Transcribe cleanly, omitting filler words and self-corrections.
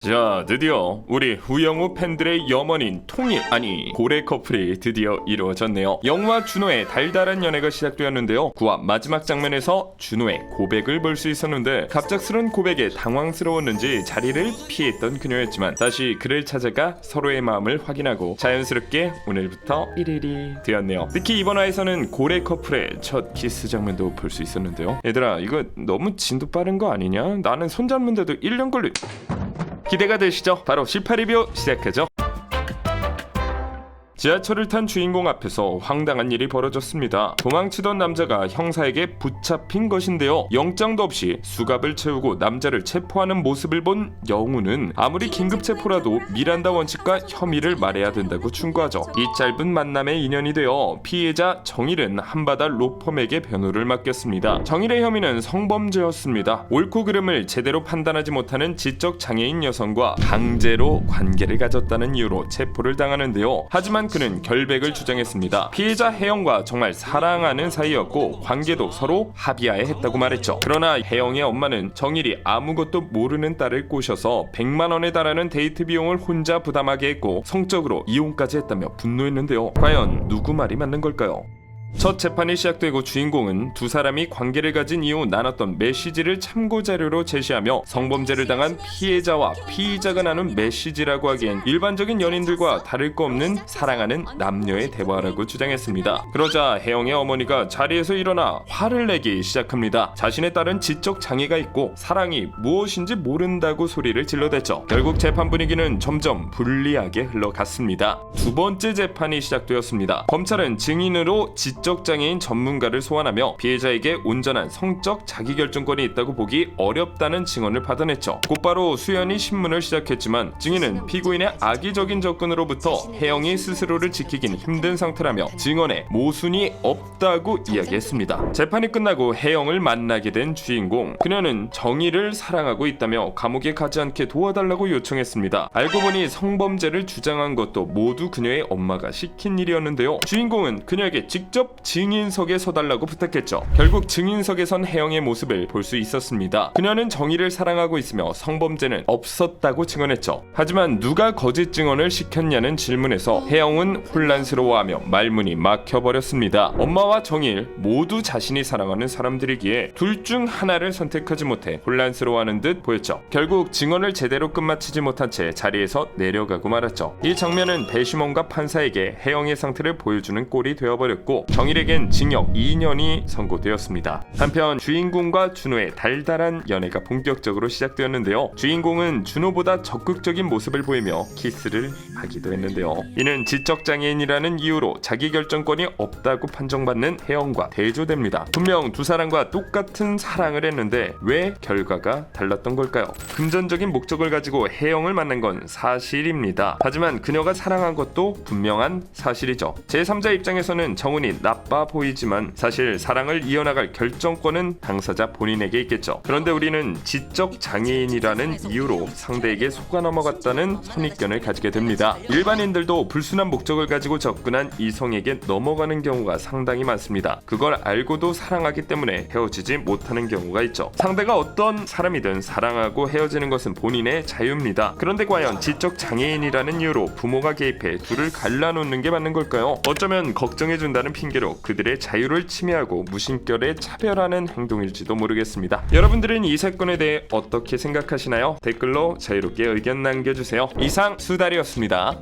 자, 드디어 우리 우영우 팬들의 염원인 통일, 아니 고래 커플이 드디어 이루어졌네요. 영화 준호의 달달한 연애가 시작되었는데요. 9화 마지막 장면에서 준호의 고백을 볼 수 있었는데 갑작스런 고백에 당황스러웠는지 자리를 피했던 그녀였지만 다시 그를 찾아가 서로의 마음을 확인하고 자연스럽게 오늘부터 1일이 되었네요. 특히 이번 화에서는 고래 커플의 첫 키스 장면도 볼 수 있었는데요. 얘들아, 이거 너무 진도 빠른 거 아니냐? 나는 손 잡는데도 1년 걸리... 기대가 되시죠? 바로 18리뷰 시작하죠. 지하철을 탄 주인공 앞에서 황당한 일이 벌어졌습니다. 도망치던 남자가 형사에게 붙잡힌 것인데요. 영장도 없이 수갑을 채우고 남자를 체포하는 모습을 본 영우는 아무리 긴급 체포라도 미란다 원칙과 혐의를 말해야 된다고 충고하죠. 이 짧은 만남의 인연이 되어 피해자 정일은 한바다 로펌에게 변호를 맡겼습니다. 정일의 혐의는 성범죄였습니다. 옳고 그름을 제대로 판단하지 못하는 지적 장애인 여성과 강제로 관계를 가졌다는 이유로 체포를 당하는데요. 하지만 그는 결백을 주장했습니다. 피해자 혜영과 정말 사랑하는 사이였고 관계도 서로 합의하에 했다고 말했죠. 그러나 혜영의 엄마는 정일이 아무것도 모르는 딸을 꼬셔서 100만 원에 달하는 데이트 비용을 혼자 부담하게 했고 성적으로 이혼까지 했다며 분노했는데요. 과연 누구 말이 맞는 걸까요? 첫 재판이 시작되고 주인공은 두 사람이 관계를 가진 이후 나눴던 메시지를 참고자료로 제시하며 성범죄를 당한 피해자와 피의자가 나눈 메시지라고 하기엔 일반적인 연인들과 다를 거 없는 사랑하는 남녀의 대화라고 주장했습니다. 그러자 혜영의 어머니가 자리에서 일어나 화를 내기 시작합니다. 자신의 딸은 지적 장애가 있고 사랑이 무엇인지 모른다고 소리를 질러댔죠. 결국 재판 분위기는 점점 불리하게 흘러갔습니다. 두 번째 재판이 시작되었습니다. 검찰은 증인으로 지적장애인 전문가를 소환하며 피해자에게 온전한 성적 자기결정권이 있다고 보기 어렵다는 증언을 받아냈죠. 곧바로 수연이 신문을 시작했지만 증인은 피고인의 악의적인 접근으로부터 혜영이 스스로를 지키긴 힘든 상태라며 증언에 모순이 없다고 이야기했습니다. 재판이 끝나고 혜영을 만나게 된 주인공, 그녀는 정의를 사랑하고 있다며 감옥에 가지 않게 도와달라고 요청했습니다. 알고 보니 성범죄를 주장한 것도 모두 그녀의 엄마가 시킨 일이었는데요. 주인공은 그녀에게 직접 증인석에 서달라고 부탁했죠. 결국 증인석에 선 혜영의 모습을 볼 수 있었습니다. 그녀는 정의를 사랑하고 있으며 성범죄는 없었다고 증언했죠. 하지만 누가 거짓 증언을 시켰냐는 질문에서 혜영은 혼란스러워하며 말문이 막혀버렸습니다. 엄마와 정일 모두 자신이 사랑하는 사람들이기에 둘 중 하나를 선택하지 못해 혼란스러워하는 듯 보였죠. 결국 증언을 제대로 끝마치지 못한 채 자리에서 내려가고 말았죠. 이 장면은 배심원과 판사에게 혜영의 상태를 보여주는 꼴이 되어버렸고 정일에겐 징역 2년이 선고되었습니다. 한편 주인공과 준호의 달달한 연애가 본격적으로 시작되었는데요. 주인공은 준호보다 적극적인 모습을 보이며 키스를 하기도 했는데요. 이는 지적장애인이라는 이유로 자기결정권이 없다고 판정받는 혜영과 대조됩니다. 분명 두 사람과 똑같은 사랑을 했는데 왜 결과가 달랐던 걸까요? 금전적인 목적을 가지고 혜영을 만난 건 사실입니다. 하지만 그녀가 사랑한 것도 분명한 사실이죠. 제3자 입장에서는 정은이 나빠 보이지만 사실 사랑을 이어나갈 결정권은 당사자 본인에게 있겠죠. 그런데 우리는 지적 장애인이라는 이유로 상대에게 속아 넘어갔다는 선입견을 가지게 됩니다. 일반인들도 불순한 목적을 가지고 접근한 이성에게 넘어가는 경우가 상당히 많습니다. 그걸 알고도 사랑하기 때문에 헤어지지 못하는 경우가 있죠. 상대가 어떤 사람이든 사랑하고 헤어지는 것은 본인의 자유입니다. 그런데 과연 지적 장애인이라는 이유로 부모가 개입해 둘을 갈라놓는 게 맞는 걸까요? 어쩌면 걱정해준다는 핑계로 그들의 자유를 침해하고 무심결에 차별하는 행동일지도 모르겠습니다. 여러분들은 이 사건에 대해 어떻게 생각하시나요? 댓글로 자유롭게 의견 남겨주세요. 이상 수달이었습니다.